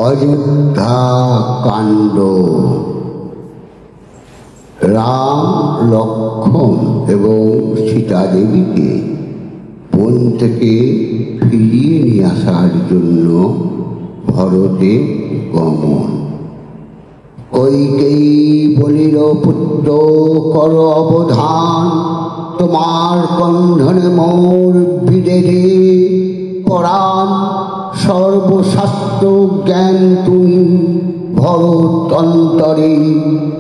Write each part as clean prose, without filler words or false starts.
অযোধ্যা কাণ্ড। রাম, লক্ষ্মণ এবং সীতা দেবীকে বন থেকে ফিরিয়ে নিয়ে আসার জন্য ভরতের গমন। কইকেয়ী বলিল, পুত্র কর অবধান, তোমার কন্ধনে মোর বিদেহে পরাণ। সর্বশাস্ত্র জ্ঞান তুমি ভরত অন্তরে,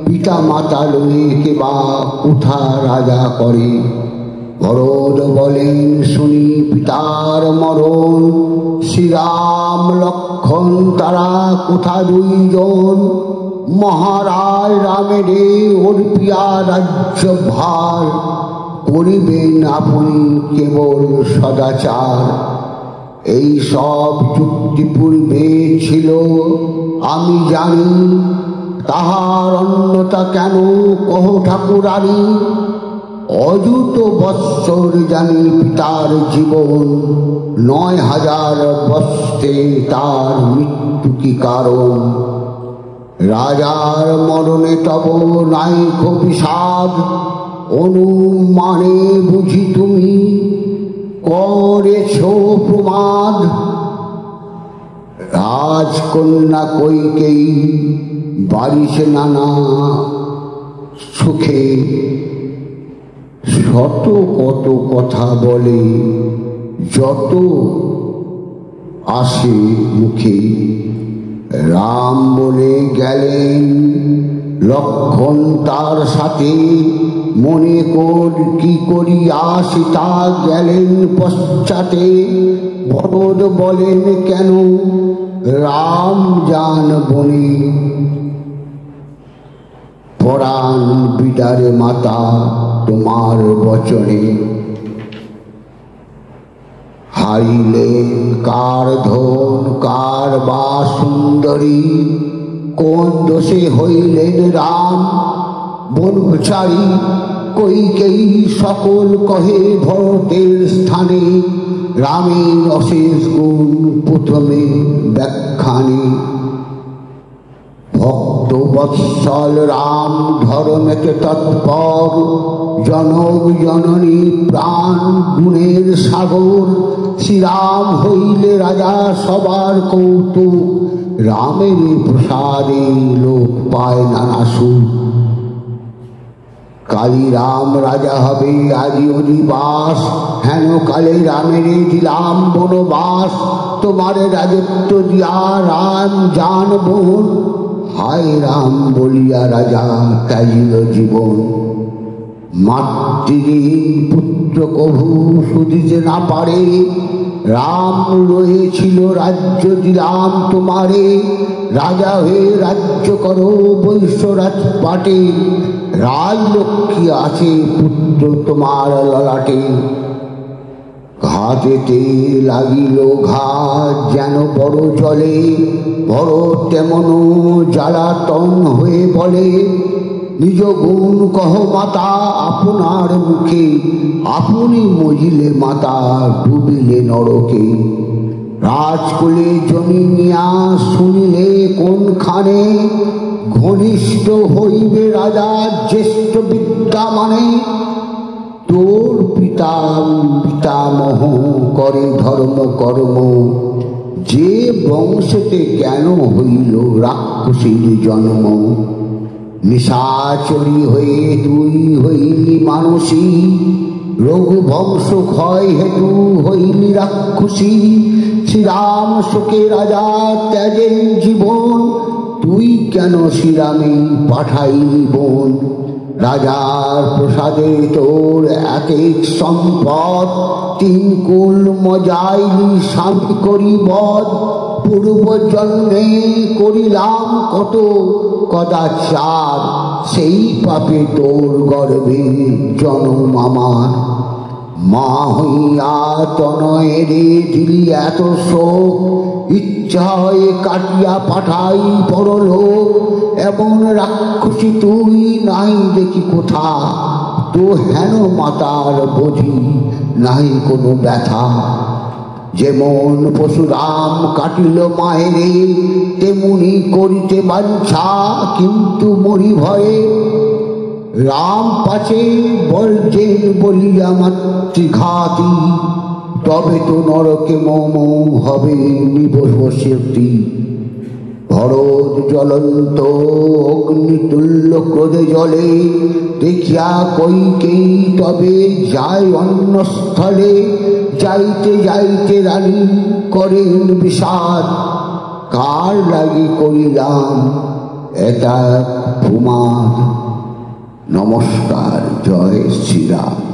পিতা মাতা লয়ে কেবা কোথা রাজা করে। ভরত বলেন শুনি পিতার মরণ, শ্রীরাম লক্ষ্মণ তারা কোথা দুইজন। মহারাজ রামেরে অর্পিয়া রাজ্য ভার, করিবেন আপনি কেবল সদাচার। এই সব চুক্তি পূর্বে ছিল আমি জানি, তাহার অন্যতা কেন কহ ঠাকুরানী। অযুত বৎসর জানি পিতার জীবন, ৯,০০০ বৎসে তার মৃত্যু কি কারণ। রাজার মরণে তব নাইক বিষাদ, অনুমানে বুঝি তুমি করেছ প্রমাদ। রাজকন্যা কইকেয়ী বাড়িছে নানা সুখে, শত কত কথা বলে যত আসে মুখে। রাম বলে গেলেন লক্ষ্মণ তার সাথে, মনে কর কি করিয়া সীতা গেলেন পশ্চাতে। ভরত বলেন কেন রাম যান বনে, পরাণ বিদারে মাতা তোমার বচনে। হারিলেন কার ধন কার বা সুন্দরী, কোন দোষে হইলেন রাম বনচারী। কইকেয়ী সকল কহে ভরতের স্থানে, রামের অশেষ গুণ প্রথমে ব্যাখ্যানে। ভক্ত বৎসল রাম ধর্মেতে তৎপর, জনক জননী প্রাণ গুণের সাগর। শ্রীরাম হইলে রাজা সবার কৌতুক, রামের প্রসাদে লোক পায় নানা সুখ। কালী রাম রাজা হবে আজি অধিবাস, হেন কালে রামের দিলাম বনবাস। তোমারে রাজত্ব দিয়া রাম জান বোন, হায় রাম বলিয়া রাজা ত্যাজিল জীবন। মাতৃহীন পুত্র কভু শুধিতে না পারে, রাম রয়েছিল রাজ্য দিলাম তোমারে। রাজা হয়ে রাজ্য করো বৈশ্যরাজ পাটে, রাজলক্ষ্মী আছে পুত্র তোমার ললাটে। ঘাটেতে লাগিল ঘাট যেন বড় জলে, ভরত তেমন জ্বালাতন হয়ে বলে। নিজ গুণ কহ মাতা আপনার মুখে, আপনি মজিলে মাতা ডুবিলে নরকে। রাজকুলে জমিনিয়া শুনিলে কোনখানে, ঘনিষ্ঠ হইবে রাজা জ্যেষ্ঠ বিদ্যা মানে। তোর পিতা পিতামহ করে ধর্ম কর্ম, যে বংশতে কেন হইল রাক্ষসীর জন্ম। নিশাচরী হয়ে তুই হইলি মানসী, রঘুবংশ ক্ষয় হেতু হইলি রাক্ষসী। শ্রীরাম শোকে রাজা ত্যাগেন জীবন, তুই কেন শ্রীরামে পাঠাইলি বন। রাজার প্রসাদে তোর এক এক সম্পদ, ৩ কুল মজাইলি স্বামী করি বধ। পূর্ব জন্মে করিলাম কত কদাচার, সেই পাপে তোর গর্ভে জন্ম আমার। মা হইয়া তনয়েরে দিলি এত শোক, ইচ্ছা হয়ে কাটিয়া পাঠাই পরলোক। এমন রাক্ষসী তুই নাই দেখি কোথা, তো হেন মাতার বোঝি নাই কোনো ব্যথা। যেমন পশুরাম কাটিল মায়েরে, তেমনি করিতে বাঞ্ছা কিন্তু মরি ভয়ে। রাম পাছে বর্জেন বলিয়া মাতৃঘাতী, তবে তো নরকে মম হবে নিবসতি। ভরত জ্বলন্ত অগ্নিতুল্য ক্রোধে জলে, দেখিয়া কইকেই তবে যায় অন্যস্থলে। যাইতে যাইতে রানী করেন বিষাদ, কার লাগি করিলাম এটা প্রমাদ। নমস্কার, জয় শ্রীরাম।